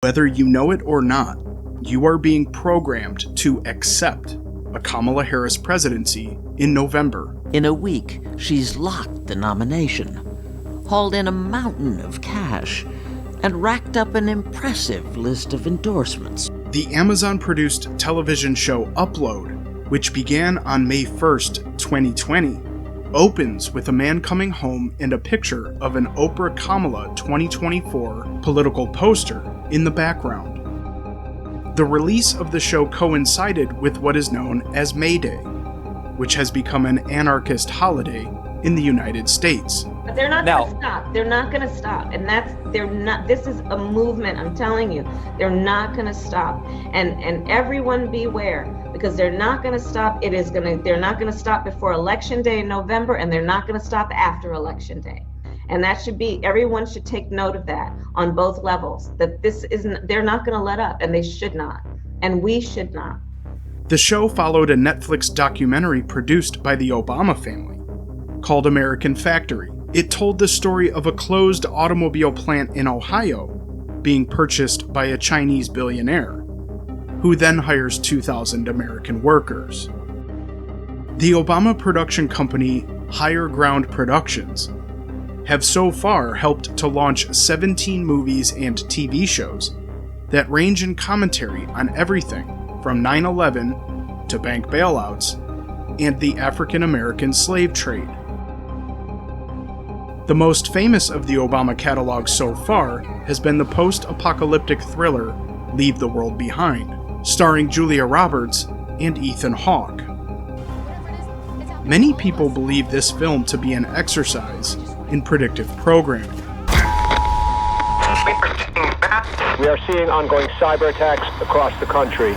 Whether you know it or not, you are being programmed to accept a Kamala Harris presidency in November. In a week, she's locked the nomination, hauled in a mountain of cash, and racked up an impressive list of endorsements. The Amazon-produced television show Upload, which began on May 1st, 2020, opens with a man coming home and a picture of an Oprah Kamala 2024 political poster in the background. The release of the show coincided with what is known as May Day, which has become an anarchist holiday in the United States. But they're not going to stop. They're not going to stop. And this is a movement, I'm telling you. They're not going to stop. And everyone beware, because they're not going to stop. They're not going to stop before Election Day in November, and they're not going to stop after Election Day. And everyone should take note of that on both levels, that they're not going to let up, and they should not. And we should not. The show followed a Netflix documentary produced by the Obama family called American Factory. It told the story of a closed automobile plant in Ohio being purchased by a Chinese billionaire, who then hires 2,000 American workers. The Obama production company Higher Ground Productions have so far helped to launch 17 movies and TV shows that range in commentary on everything from 9/11 to bank bailouts and the African American slave trade. The most famous of the Obama catalog so far has been the post-apocalyptic thriller Leave the World Behind, starring Julia Roberts and Ethan Hawke. Many people believe this film to be an exercise in predictive programming. We are seeing ongoing cyber attacks across the country.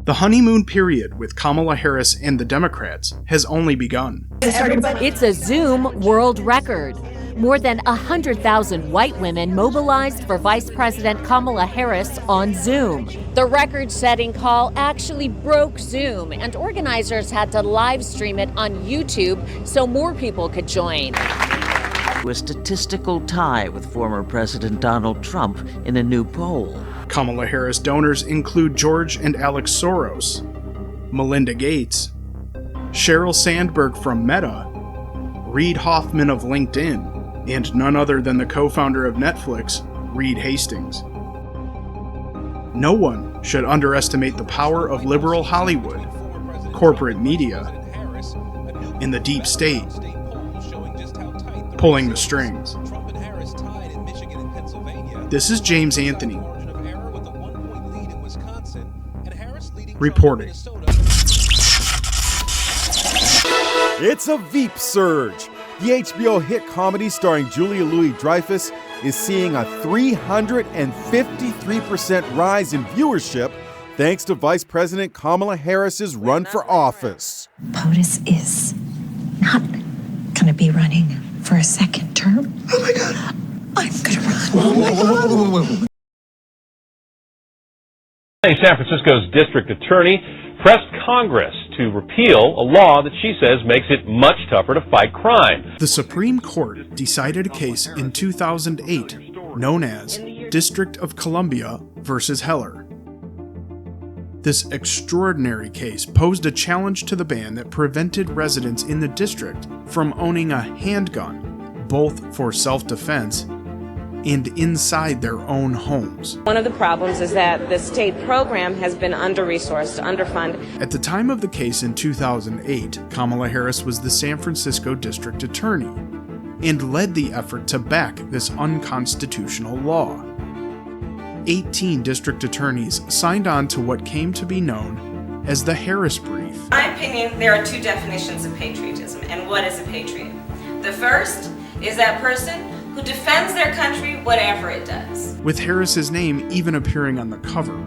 The honeymoon period with Kamala Harris and the Democrats has only begun. It's a Zoom world record. More than 100,000 white women mobilized for Vice President Kamala Harris on Zoom. The record-setting call actually broke Zoom, and organizers had to live stream it on YouTube so more people could join. A statistical tie with former President Donald Trump in a new poll. Kamala Harris donors include George and Alex Soros, Melinda Gates, Sheryl Sandberg from Meta, Reid Hoffman of LinkedIn, and none other than the co-founder of Netflix, Reed Hastings. No one should underestimate the power of liberal Hollywood, corporate media, and the deep state pulling the strings. This is James Anthony reporting. It's a Veep surge. The HBO hit comedy starring Julia Louis-Dreyfus is seeing a 353% rise in viewership thanks to Vice President Kamala Harris's run for office. POTUS is not going to be running for a second term. Oh my God. I'm going to run. Oh my God. San Francisco's district attorney pressed Congress to repeal a law that she says makes it much tougher to fight crime. The Supreme Court decided a case in 2008 known as District of Columbia versus Heller. This extraordinary case posed a challenge to the ban that prevented residents in the district from owning a handgun, both for self-defense and inside their own homes. One of the problems is that the state program has been under-resourced, underfunded. At the time of the case in 2008, Kamala Harris was the San Francisco district attorney and led the effort to back this unconstitutional law. 18 district attorneys signed on to what came to be known as the Harris Brief. In my opinion, there are two definitions of patriotism, and what is a patriot? The first is that person who defends their country whatever it does. With Harris's name even appearing on the cover.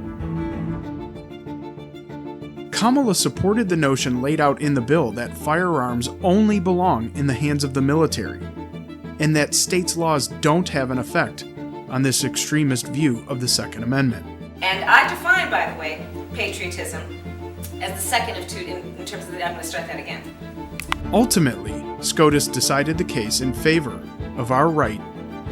Kamala supported the notion laid out in the bill that firearms only belong in the hands of the military, and that states' laws don't have an effect on this extremist view of the Second Amendment. And I define, by the way, patriotism as the second of two in terms of the, I'm going to start that again. Ultimately, SCOTUS decided the case in favor of our right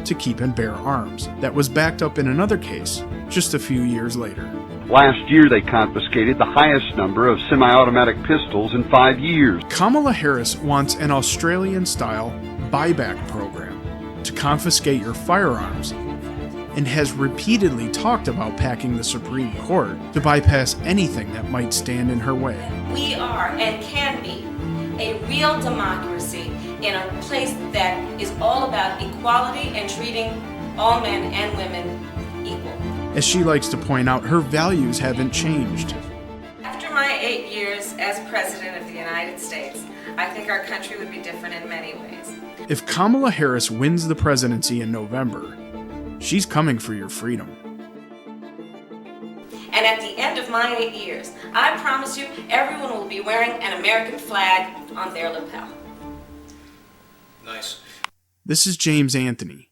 to keep and bear arms. That was backed up in another case just a few years later. Last year, they confiscated the highest number of semi-automatic pistols in 5 years. Kamala Harris wants an Australian-style buyback program to confiscate your firearms and has repeatedly talked about packing the Supreme Court to bypass anything that might stand in her way. We are and can be a real democracy in a place that is all about equality and treating all men and women equal. As she likes to point out, her values haven't changed. After my 8 years as President of the United States, I think our country would be different in many ways. If Kamala Harris wins the presidency in November, she's coming for your freedom. And at the end of my 8 years, I promise you, everyone will be wearing an American flag on their lapel. Nice. This is James Anthony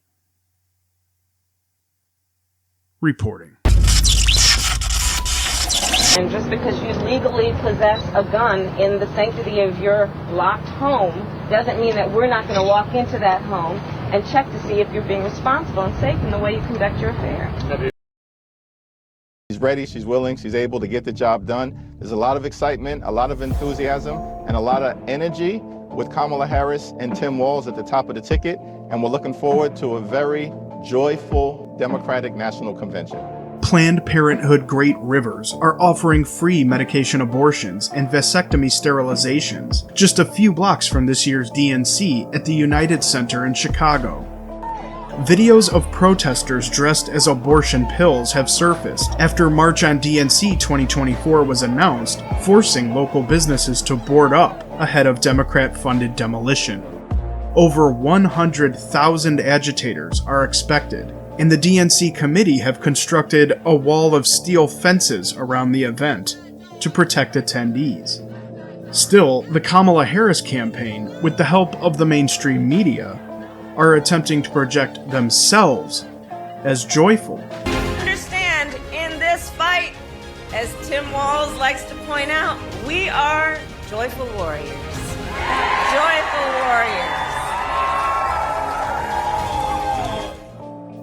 reporting. And just because you legally possess a gun in the sanctity of your locked home doesn't mean that we're not going to walk into that home and check to see if you're being responsible and safe in the way you conduct your affairs. She's ready, she's willing, she's able to get the job done. There's a lot of excitement, a lot of enthusiasm, and a lot of energy with Kamala Harris and Tim Walz at the top of the ticket, and we're looking forward to a very joyful Democratic National Convention. Planned Parenthood Great Rivers are offering free medication abortions and vasectomy sterilizations just a few blocks from this year's DNC at the United Center in Chicago. Videos of protesters dressed as abortion pills have surfaced after March on DNC 2024 was announced, forcing local businesses to board up ahead of Democrat-funded demolition. Over 100,000 agitators are expected, and the DNC committee have constructed a wall of steel fences around the event to protect attendees. Still, the Kamala Harris campaign, with the help of the mainstream media, are attempting to project themselves as joyful. Understand, in this fight, as Tim Walz likes to point out, we are joyful warriors. Joyful warriors.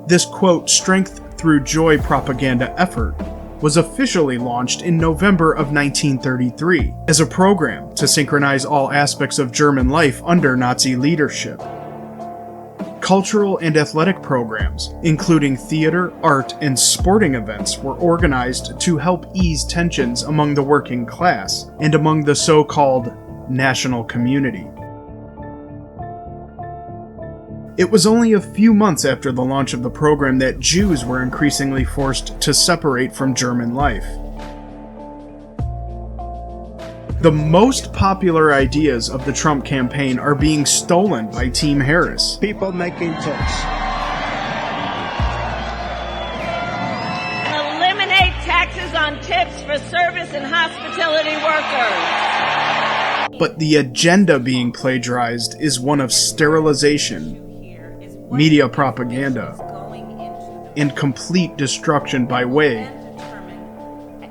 This quote, strength through joy propaganda effort was officially launched in November of 1933 as a program to synchronize all aspects of German life under Nazi leadership. Cultural and athletic programs, including theater, art, and sporting events, were organized to help ease tensions among the working class and among the so-called national community. It was only a few months after the launch of the program that Jews were increasingly forced to separate from German life. The most popular ideas of the Trump campaign are being stolen by Team Harris. People making tips. Eliminate taxes on tips for service and hospitality workers. But the agenda being plagiarized is one of sterilization, media propaganda, and complete destruction by way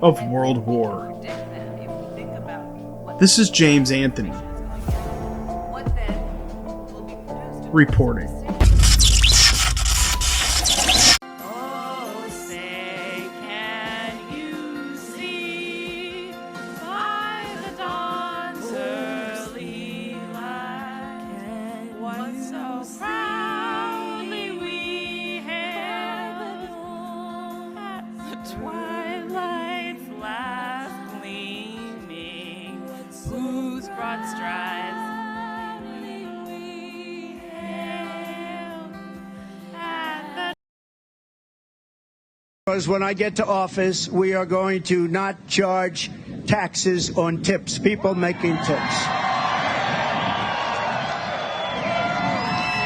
of World War. This is James Anthony reporting. Because when I get to office, we are going to not charge taxes on tips, people making tips.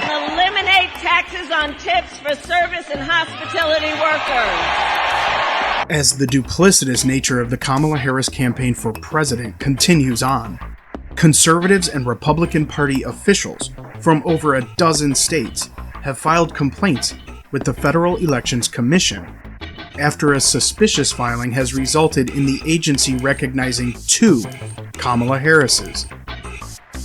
Eliminate taxes on tips for service and hospitality workers. As the duplicitous nature of the Kamala Harris campaign for president continues on, conservatives and Republican Party officials from over a dozen states have filed complaints with the Federal Elections Commission after a suspicious filing has resulted in the agency recognizing two Kamala Harrises.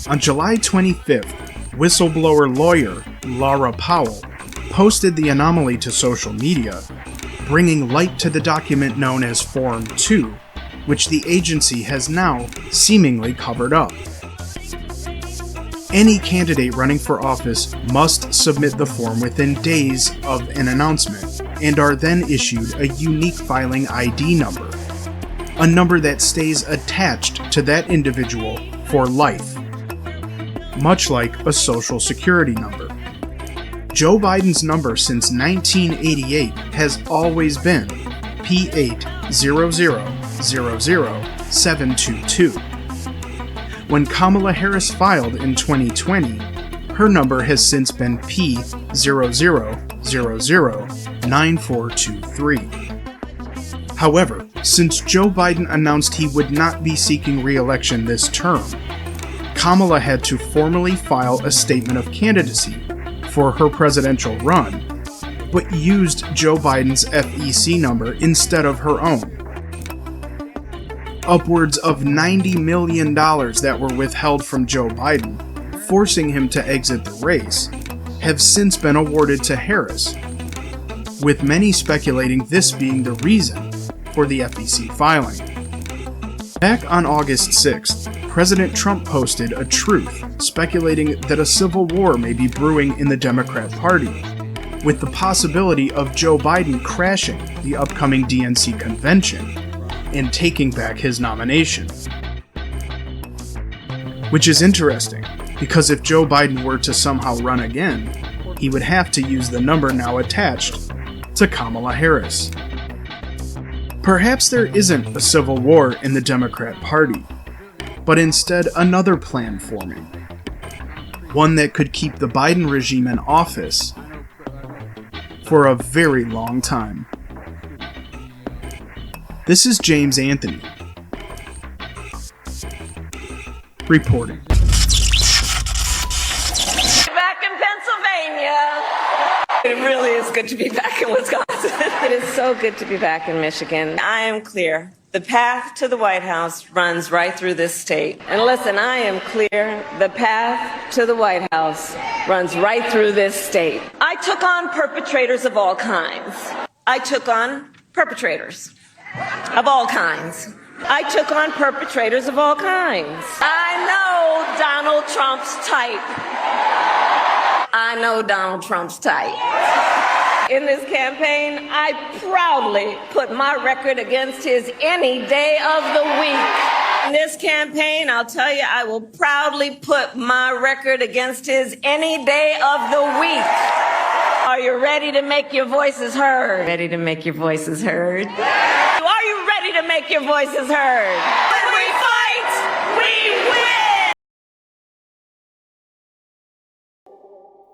On July 25th, whistleblower lawyer Laura Powell posted the anomaly to social media, bringing light to the document known as Form 2, which the agency has now seemingly covered up. Any candidate running for office must submit the form within days of an announcement, and are then issued a unique filing ID number, a number that stays attached to that individual for life, much like a social security number. Joe Biden's number since 1988 has always been P8000722. When Kamala Harris filed in 2020, her number has since been P00009423. However, since Joe Biden announced he would not be seeking re-election this term, Kamala had to formally file a statement of candidacy for her presidential run, but used Joe Biden's FEC number instead of her own. Upwards of $90 million that were withheld from Joe Biden, forcing him to exit the race, have since been awarded to Harris, with many speculating this being the reason for the FEC filing. Back on August 6th, President Trump posted a truth speculating that a civil war may be brewing in the Democrat Party, with the possibility of Joe Biden crashing the upcoming DNC convention and taking back his nomination. Which is interesting, because if Joe Biden were to somehow run again, he would have to use the number now attached to Kamala Harris. Perhaps there isn't a civil war in the Democrat Party, but instead another plan forming. One that could keep the Biden regime in office for a very long time. This is James Anthony, reporting. Back in Pennsylvania. It really is good to be back in Wisconsin. It is so good to be back in Michigan. I am clear. The path to the White House runs right through this state. And listen, I am clear. The path to the White House runs right through this state. I took on perpetrators of all kinds. I took on perpetrators of all kinds. I took on perpetrators of all kinds. I know Donald Trump's type. I know Donald Trump's type. In this campaign, I proudly put my record against his any day of the week. In this campaign, I'll tell you, I will proudly put my record against his any day of the week. Are you ready to make your voices heard? Ready to make your voices heard? Are you ready to make your voices heard? When we fight, we win!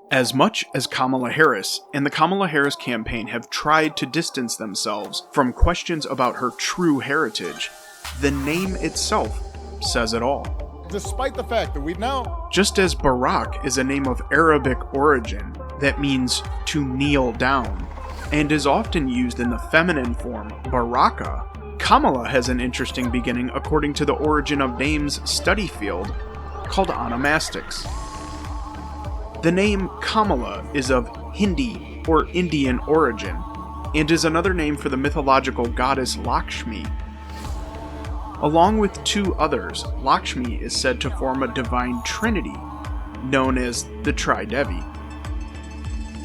As much as Kamala Harris and the Kamala Harris campaign have tried to distance themselves from questions about her true heritage, the name itself says it all. Despite the fact that we know... Just as Barack is a name of Arabic origin that means to kneel down, and is often used in the feminine form Baraka, Kamala has an interesting beginning according to the origin of names study field called onomastics. The name Kamala is of Hindi or Indian origin, and is another name for the mythological goddess Lakshmi. Along with two others, Lakshmi is said to form a divine trinity, known as the Tridevi.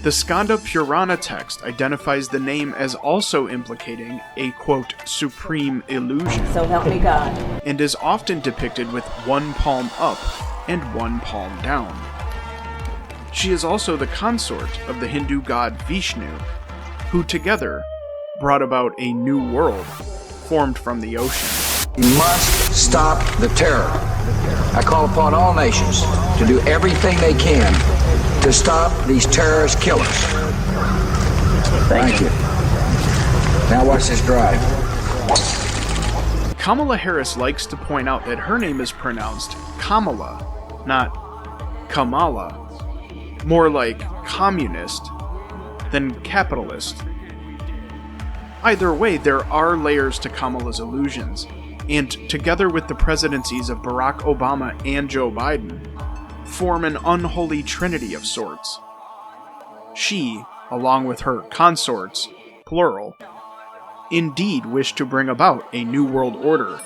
The Skanda Purana text identifies the name as also implicating a, quote, supreme illusion. So help me God. And is often depicted with one palm up and one palm down. She is also the consort of the Hindu god Vishnu, who together brought about a new world formed from the ocean. We must stop the terror. I call upon all nations to do everything they can to stop these terrorist killers. Thank you. Now watch this drive. Kamala Harris likes to point out that her name is pronounced Kamala, not Kamala. More like communist than capitalist. Either way, there are layers to Kamala's illusions, and together with the presidencies of Barack Obama and Joe Biden, form an unholy trinity of sorts. She along with her consorts, plural, indeed wish to bring about a new world order,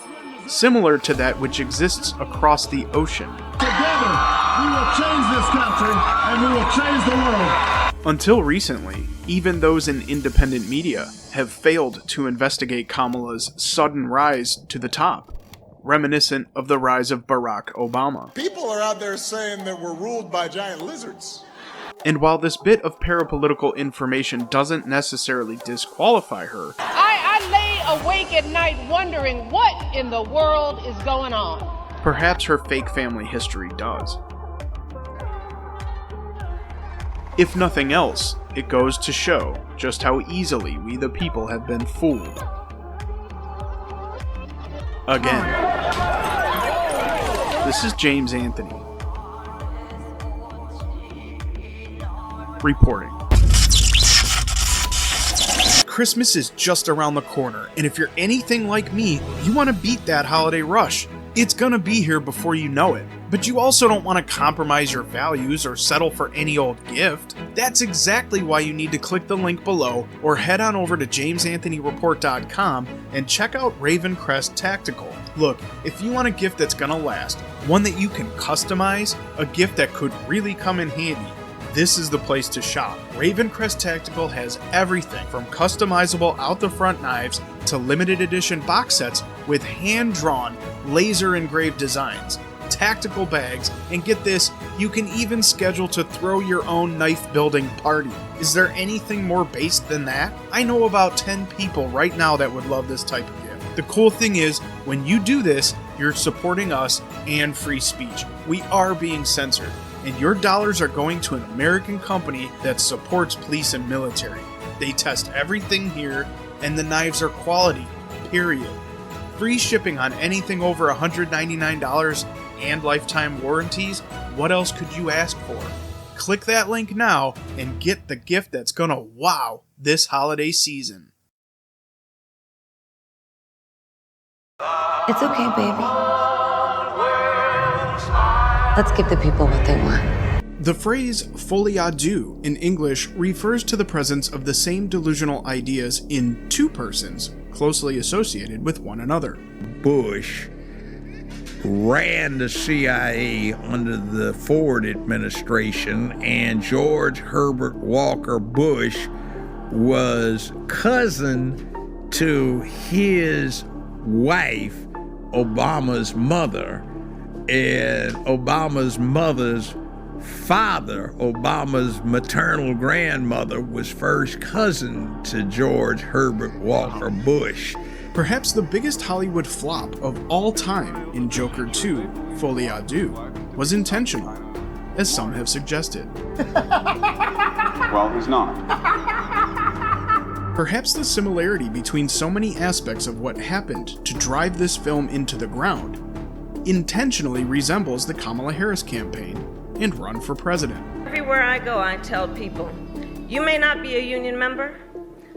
similar to that which exists across the ocean. Together, we will change this country and we will change the world. Until recently, even those in independent media have failed to investigate Kamala's sudden rise to the top, reminiscent of the rise of Barack Obama. People are out there saying that we're ruled by giant lizards. And while this bit of parapolitical information doesn't necessarily disqualify her, I lay awake at night wondering what in the world is going on. Perhaps her fake family history does. If nothing else, it goes to show just how easily we the people have been fooled. Again. This is James Anthony reporting. Christmas is just around the corner, and if you're anything like me, you want to beat that holiday rush. It's gonna be here before you know it, but you also don't want to compromise your values or settle for any old gift. That's exactly why you need to click the link below or head on over to JamesAnthonyReport.com and check out Raven Crest Tactical. Look, if you want a gift that's gonna last, one that you can customize, a gift that could really come in handy, this is the place to shop. Raven Crest Tactical has everything from customizable out-the-front knives to limited edition box sets with hand-drawn, laser-engraved designs, tactical bags, and get this, you can even schedule to throw your own knife-building party. Is there anything more based than that? I know about 10 people right now that would love this type of gift. The cool thing is, when you do this, you're supporting us and free speech. We are being censored, and your dollars are going to an American company that supports police and military. They test everything here, and the knives are quality, period. Free shipping on anything over $199 and lifetime warranties. What else could you ask for? Click that link now and get the gift that's gonna wow this holiday season. It's okay, baby. Let's give the people what they want. The phrase folie à deux in English refers to the presence of the same delusional ideas in two persons closely associated with one another. Bush ran the CIA under the Ford administration, and George Herbert Walker Bush was cousin to his wife, Obama's mother, and Obama's mother's father, Obama's maternal grandmother, was first cousin to George Herbert Walker Bush. Perhaps the biggest Hollywood flop of all time in Joker 2, Folie à Deux, was intentional, as some have suggested. Well, who's not? Perhaps the similarity between so many aspects of what happened to drive this film into the ground intentionally resembles the Kamala Harris campaign and run for president. Everywhere I go, I tell people, you may not be a union member,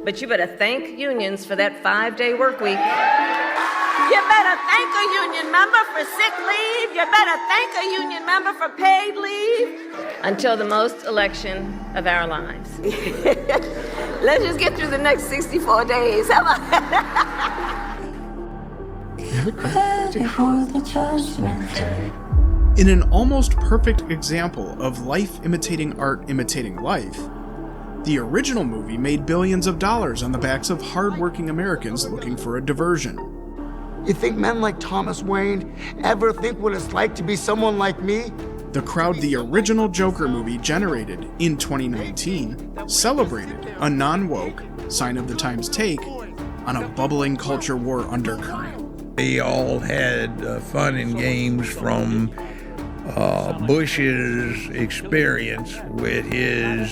but you better thank unions for that 5-day work week. You better thank a union member for sick leave. You better thank a union member for paid leave. Until the most election of our lives. Let's just get through the next 64 days. How about that? In an almost perfect example of life imitating art imitating life, the original movie made billions of dollars on the backs of hard-working Americans looking for a diversion. You think men like Thomas Wayne ever think what it's like to be someone like me? The crowd the original Joker movie generated in 2019 celebrated a non-woke, sign of the times take on a bubbling culture war undercurrent. They all had fun and games from Bush's experience with his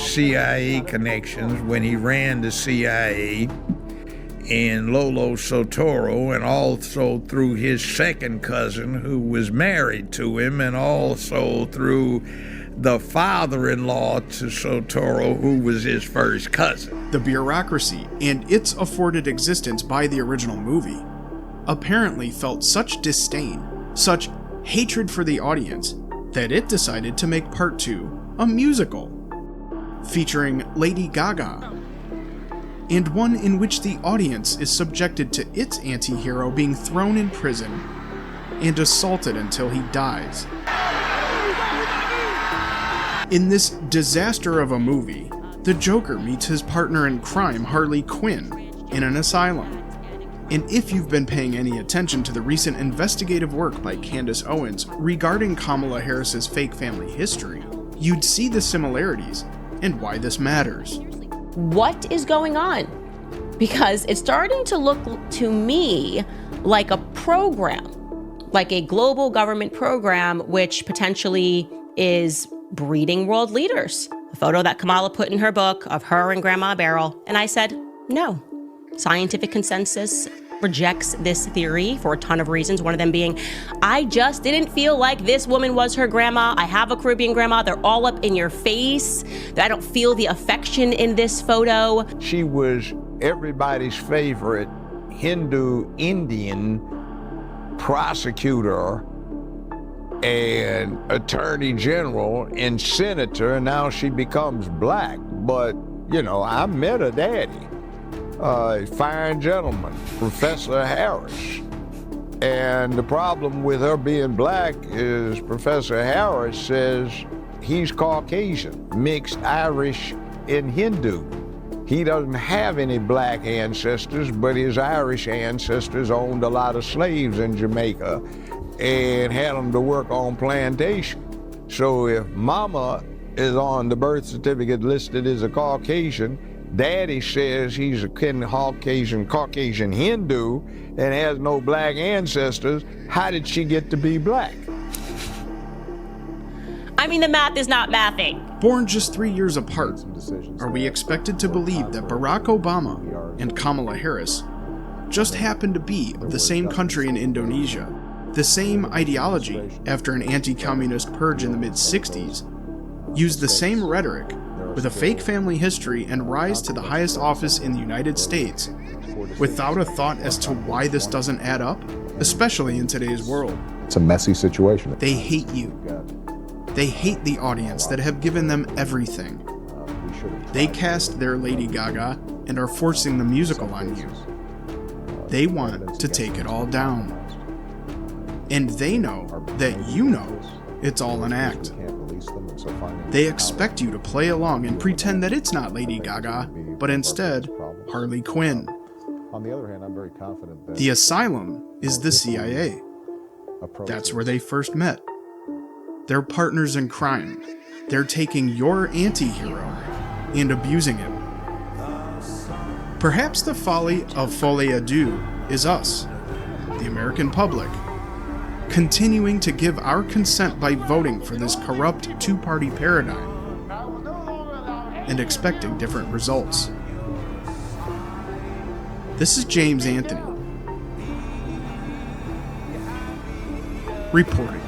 CIA connections when he ran the CIA, and Lolo Sotoro, and also through his second cousin who was married to him, and also through the father-in-law to Sotoro who was his first cousin. The bureaucracy and its afforded existence by the original movie apparently felt such disdain, such hatred for the audience, that it decided to make Part 2 a musical. featuring Lady Gaga, and one in which the audience is subjected to its anti-hero being thrown in prison and assaulted until he dies. In this disaster of a movie, the Joker meets his partner in crime, Harley Quinn, in an asylum. And if you've been paying any attention to the recent investigative work by Candace Owens regarding Kamala Harris's fake family history, you'd see the similarities and why this matters. What is going on? Because it's starting to look to me like a program, like a global government program, which potentially is breeding world leaders. A photo that Kamala put in her book of her and Grandma Beryl, and I said, no. Scientific consensus rejects this theory for a ton of reasons, one of them being, I just didn't feel like this woman was her grandma. I have a Caribbean grandma. They're all up in your face. I don't feel the affection in this photo. She was everybody's favorite Hindu Indian prosecutor and attorney general and senator, and now she becomes black. But, you know, I met her daddy, a fine gentleman, Professor Harris. And the problem with her being black is Professor Harris says he's Caucasian, mixed Irish and Hindu. He doesn't have any black ancestors, but his Irish ancestors owned a lot of slaves in Jamaica and had them to work on plantation. So if mama is on the birth certificate listed as a Caucasian, daddy says he's a Caucasian Hindu and has no black ancestors, how did she get to be black? I mean, the math is not mathing. Born just 3 years apart, are we expected to believe that Barack Obama and Kamala Harris just happened to be of the same country in Indonesia, the same ideology after an anti-communist purge in the mid-60s, used the same rhetoric with a fake family history and rise to the highest office in the United States, without a thought as to why this doesn't add up, especially in today's world? It's a messy situation. They hate you. They hate the audience that have given them everything. They cast their Lady Gaga and are forcing the musical on you. They want to take it all down. And they know that you know it's all an act. They expect you to play along and pretend that it's not Lady Gaga, but instead Harley Quinn. On the other hand, I'm very confident that the asylum is the CIA. That's where they first met. They're partners in crime. They're taking your anti-hero and abusing him. Perhaps the folly of folie à deux is us, the American public, continuing to give our consent by voting for this corrupt two-party paradigm and expecting different results. This is James Anthony, reporting.